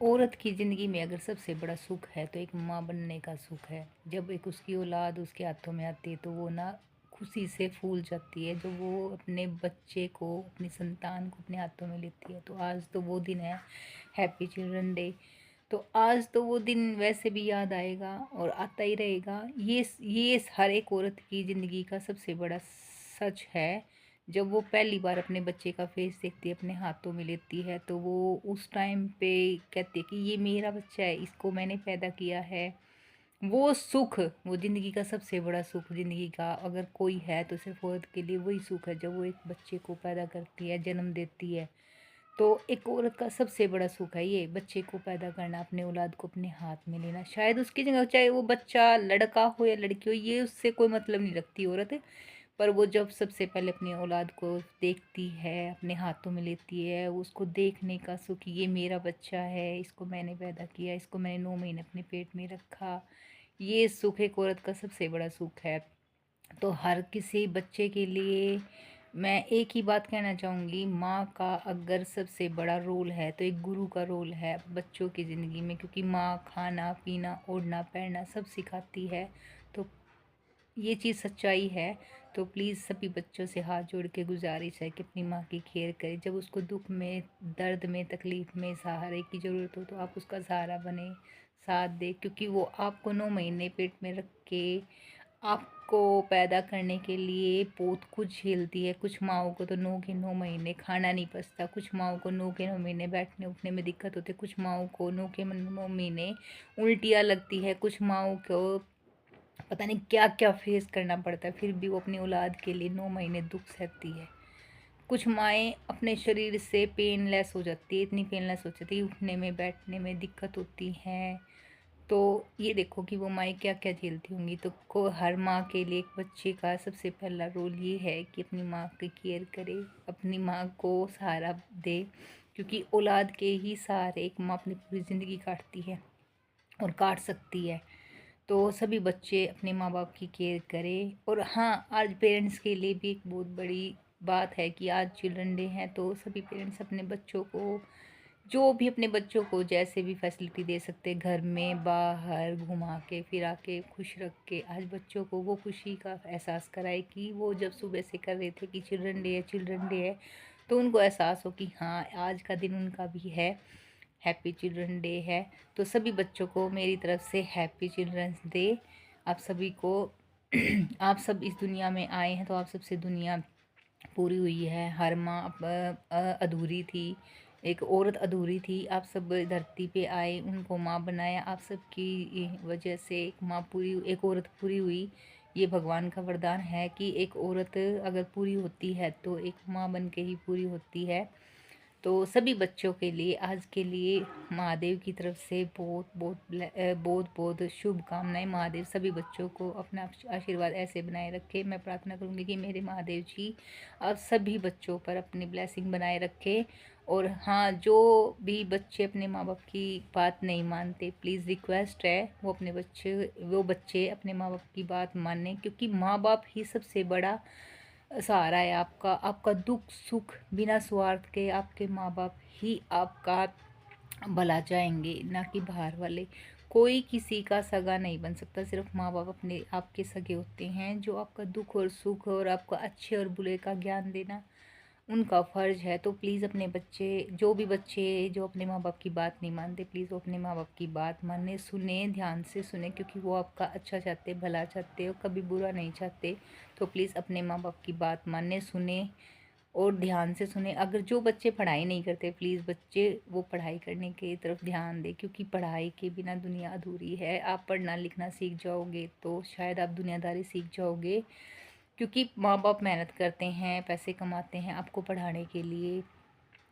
औरत की ज़िंदगी में अगर सबसे बड़ा सुख है तो एक माँ बनने का सुख है। जब एक उसकी औलाद उसके हाथों में आती है तो वो ना खुशी से फूल जाती है, जब वो अपने बच्चे को, अपनी संतान को अपने हाथों में लेती है। तो आज तो वो दिन है, हैप्पी चिल्ड्रन डे। तो आज तो वो दिन वैसे भी याद आएगा और आता ही रहेगा। ये हर एक औरत की ज़िंदगी का सबसे बड़ा सच है। जब वो पहली बार अपने बच्चे का फेस देखती है, अपने हाथों में लेती है, तो वो उस टाइम पे कहती है कि ये मेरा बच्चा है, इसको मैंने पैदा किया है। वो सुख, वो ज़िंदगी का सबसे बड़ा सुख, ज़िंदगी का अगर कोई है तो सिर्फ औरत के लिए वही सुख है, जब वो एक बच्चे को पैदा करती है, जन्म देती है। तो एक औरत का सबसे बड़ा सुख है ये बच्चे को पैदा करना, अपने औलाद को अपने हाथ में लेना। शायद उसकी जगह चाहे वो बच्चा लड़का हो या लड़की हो, ये उससे कोई मतलब नहीं रखती औरत। पर वो जब सबसे पहले अपनी औलाद को देखती है, अपने हाथों में लेती है, उसको देखने का सुख, ये मेरा बच्चा है, इसको मैंने पैदा किया, इसको मैंने 9 महीने अपने पेट में रखा, ये सुख एक औरत का सबसे बड़ा सुख है। तो हर किसी बच्चे के लिए मैं एक ही बात कहना चाहूँगी, माँ का अगर सबसे बड़ा रोल है तो एक गुरु का रोल है बच्चों की ज़िंदगी में, क्योंकि माँ खाना पीना ओढ़ना पहनना सब सिखाती है। तो ये चीज़ सच्चाई है। तो प्लीज़ सभी बच्चों से हाथ जोड़ के गुजारिश है कि अपनी माँ की केयर करें। जब उसको दुख में, दर्द में, तकलीफ़ में सहारे की ज़रूरत हो तो आप उसका सहारा बने, साथ दें, क्योंकि वो आपको 9 महीने पेट में रख के आपको पैदा करने के लिए बहुत कुछ झेलती है। कुछ माँओं को तो 9 के 9 महीने खाना नहीं पचता, कुछ माँओं को 9 के 9 महीने बैठने उठने में दिक्कत होती है, कुछ माँओं को 9 के 9 महीने उल्टियाँ लगती है, कुछ माँओं को पता नहीं क्या क्या फेस करना पड़ता है, फिर भी वो अपनी औलाद के लिए 9 महीने दुख सहती है। कुछ माएँ अपने शरीर से पेनलेस हो जाती है, इतनी पेनलेस हो जाती है, उठने में बैठने में दिक्कत होती है। तो ये देखो कि वो माएँ क्या क्या झेलती होंगी। तो को हर माँ के लिए एक बच्चे का सबसे पहला रोल ये है कि अपनी माँ की केयर करे, अपनी माँ को सहारा दे, क्योंकि औलाद के ही सहारे एक माँ अपनी पूरी ज़िंदगी काटती है और काट सकती है। तो सभी बच्चे अपने माँ बाप की केयर करें। और हाँ, आज पेरेंट्स के लिए भी एक बहुत बड़ी बात है कि आज चिल्ड्रन डे है, तो सभी पेरेंट्स अपने बच्चों को, जो भी अपने बच्चों को जैसे भी फैसिलिटी दे सकते, घर में बाहर घुमा के फिरा के खुश रख के आज बच्चों को वो खुशी का एहसास कराए कि वो जब सुबह से कर रहे थे कि चिल्ड्रन डे है, चिल्ड्रन डे है, तो उनको एहसास हो कि हाँ, आज का दिन उनका भी है, हैप्पी चिल्ड्रन डे है। तो सभी बच्चों को मेरी तरफ से हैप्पी चिल्ड्रंस डे। आप सभी को आप सब इस दुनिया में आए हैं तो आप सबसे दुनिया पूरी हुई है। हर माँ अधूरी थी, एक औरत अधूरी थी, आप सब धरती पे आए, उनको माँ बनाया, आप सबकी वजह से एक माँ पूरी, एक औरत पूरी हुई। ये भगवान का वरदान है कि एक औरत अगर पूरी होती है तो एक माँ बन के ही पूरी होती है। तो सभी बच्चों के लिए आज के लिए महादेव की तरफ से बहुत बहुत बहुत बहुत शुभकामनाएं। महादेव सभी बच्चों को अपना आशीर्वाद ऐसे बनाए रखे। मैं प्रार्थना करूंगी कि मेरे महादेव जी आप सभी बच्चों पर अपनी ब्लेसिंग बनाए रखे। और हाँ, जो भी बच्चे अपने माँ बाप की बात नहीं मानते, प्लीज़ रिक्वेस्ट है वो बच्चे अपने माँ बाप की बात मानें, क्योंकि माँ बाप ही सबसे बड़ा सहारा है आपका। आपका दुख सुख बिना स्वार्थ के आपके माँ बाप ही आपका भला चाहेंगे, ना कि बाहर वाले। कोई किसी का सगा नहीं बन सकता, सिर्फ माँ बाप अपने आपके सगे होते हैं, जो आपका दुख और सुख और आपको अच्छे और बुरे का ज्ञान देना उनका फ़र्ज़ है। तो प्लीज़ अपने बच्चे, जो भी बच्चे जो अपने माँ बाप की बात नहीं मानते, प्लीज़ वो अपने माँ बाप की बात माने, सुने, ध्यान से सुने, क्योंकि वो आपका अच्छा चाहते, भला चाहते और कभी बुरा नहीं चाहते। तो प्लीज़ अपने माँ बाप की बात माने, सुने और ध्यान से सुने। अगर जो बच्चे पढ़ाई नहीं करते, प्लीज़ बच्चे वो पढ़ाई करने की तरफ ध्यान दें, क्योंकि पढ़ाई के बिना दुनिया अधूरी है। आप पढ़ना लिखना सीख जाओगे तो शायद आप दुनियादारी सीख जाओगे, क्योंकि माँ बाप मेहनत करते हैं, पैसे कमाते हैं आपको पढ़ाने के लिए।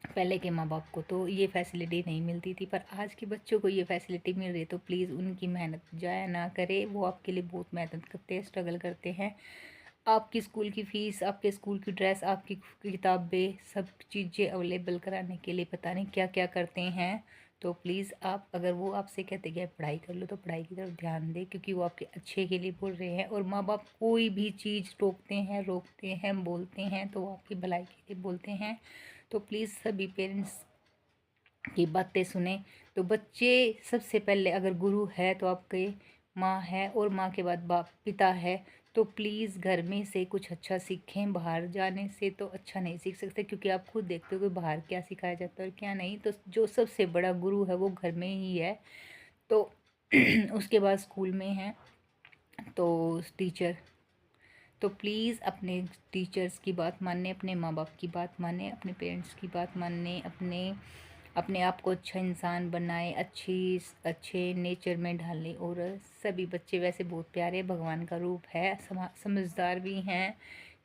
पहले के माँ बाप को तो ये फैसिलिटी नहीं मिलती थी, पर आज के बच्चों को ये फैसिलिटी मिल रही है। तो प्लीज़ उनकी मेहनत जाया ना करें, वो आपके लिए बहुत मेहनत करते हैं, स्ट्रगल करते हैं। आपकी स्कूल की फ़ीस, आपके स्कूल की ड्रेस, आपकी किताबें, सब चीज़ें अवेलेबल कराने के लिए पता नहीं क्या क्या करते हैं। तो प्लीज़ आप, अगर वो आपसे कहते कि आप पढ़ाई कर लो तो पढ़ाई की तरफ ध्यान दें, क्योंकि वो आपके अच्छे के लिए बोल रहे हैं। और माँ बाप कोई भी चीज़ टोकते हैं, रोकते हैं, बोलते हैं तो वो आपकी भलाई के लिए बोलते हैं। तो प्लीज़ सभी पेरेंट्स की बातें सुने। तो बच्चे सबसे पहले अगर गुरु है तो आपके माँ है, और माँ के बाद बाप पिता है। तो प्लीज़ घर में से कुछ अच्छा सीखें, बाहर जाने से तो अच्छा नहीं सीख सकते, क्योंकि आप खुद देखते हो कि बाहर क्या सिखाया जाता है और क्या नहीं। तो जो सबसे बड़ा गुरु है वो घर में ही है। तो उसके बाद स्कूल में है तो टीचर। तो प्लीज़ अपने टीचर्स की बात माने, अपने माँ बाप की बात माने, अपने पेरेंट्स की बात माने, अपने अपने आप को अच्छा इंसान बनाए, अच्छे नेचर में ढालें। और सभी बच्चे वैसे बहुत प्यारे, भगवान का रूप है, समझदार भी हैं।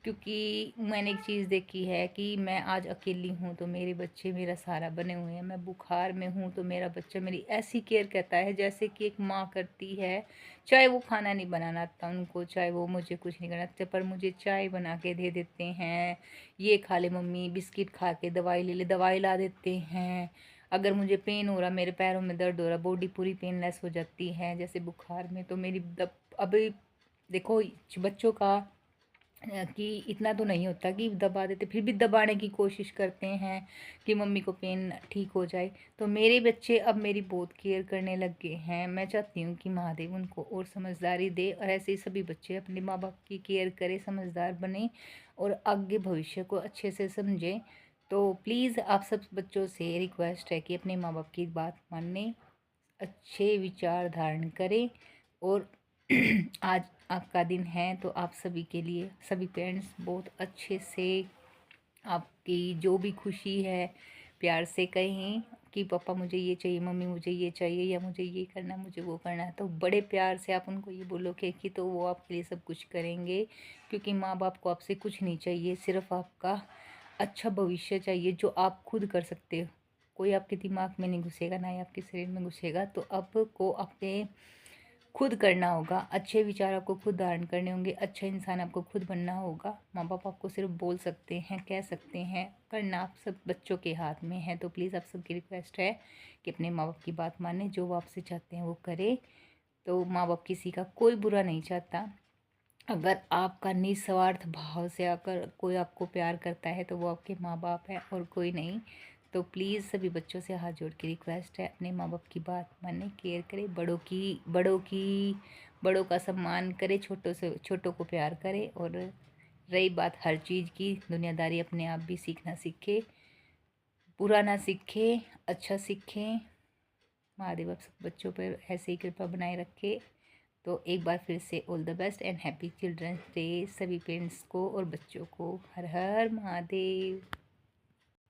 क्योंकि मैंने एक चीज़ देखी है कि मैं आज अकेली हूँ तो मेरे बच्चे मेरा सहारा बने हुए हैं। मैं बुखार में हूँ तो मेरा बच्चा मेरी ऐसी केयर करता है जैसे कि एक माँ करती है। चाहे वो खाना नहीं बनाना आता उनको, चाहे वो मुझे कुछ नहीं करना आता, पर मुझे चाय बना के दे देते हैं। ये खा ले मम्मी, बिस्किट खा के दवाई ले ले, दवाई ला देते हैं। अगर मुझे पेन हो रहा, मेरे पैरों में दर्द हो रहा, बॉडी पूरी पेनलेस हो जाती है जैसे बुखार में, तो मेरी अभी देखो बच्चों का कि इतना तो नहीं होता कि दबा देते, फिर भी दबाने की कोशिश करते हैं कि मम्मी को पेन ठीक हो जाए। तो मेरे बच्चे अब मेरी बहुत केयर करने लग गए हैं। मैं चाहती हूँ कि महादेव उनको और समझदारी दे, और ऐसे ही सभी बच्चे अपने माँ बाप की केयर करें, समझदार बने और आगे भविष्य को अच्छे से समझें। तो प्लीज़ आप सब बच्चों से रिक्वेस्ट है कि अपने माँ बाप की बात मानें, अच्छे विचार धारण करें। और आज आपका दिन है तो आप सभी के लिए सभी पेरेंट्स बहुत अच्छे से आपकी जो भी खुशी है प्यार से कहें कि पापा मुझे ये चाहिए, मम्मी मुझे ये चाहिए, या मुझे ये करना है, मुझे वो करना है। तो बड़े प्यार से आप उनको ये बोलोगे कि तो वो आपके लिए सब कुछ करेंगे। क्योंकि माँ बाप को आपसे कुछ नहीं चाहिए, सिर्फ आपका अच्छा भविष्य चाहिए जो आप खुद कर सकते हो। कोई आपके दिमाग में नहीं घुसेगा, ना ही आपके शरीर में घुसेगा। तो आपको अपने खुद करना होगा, अच्छे विचार आपको खुद धारण करने होंगे, अच्छा इंसान आपको खुद बनना होगा। माँ बाप आपको सिर्फ बोल सकते हैं, कह सकते हैं, करना आप सब बच्चों के हाथ में है। तो प्लीज़ आप सबकी रिक्वेस्ट है कि अपने माँ बाप की बात माने, जो वो आपसे चाहते हैं वो करें। तो माँ बाप किसी का कोई बुरा नहीं चाहता। अगर आपका निस्वार्थ भाव से अगर कोई आपको प्यार करता है तो वो आपके माँ बाप है और कोई नहीं। तो प्लीज़ सभी बच्चों से हाथ जोड़ के रिक्वेस्ट है, अपने माँ बाप की बात माने, केयर करें, बड़ों का सम्मान करें, छोटों को प्यार करें। और रही बात हर चीज़ की, दुनियादारी अपने आप भी सीखना सीखे, बुरा ना सीखे, अच्छा सीखें। महादेव आप सब बच्चों पर ऐसे ही कृपा बनाए रखे। तो एक बार फिर से all the best and happy children's day सभी पेरेंट्स को और बच्चों को। हर हर महादेव।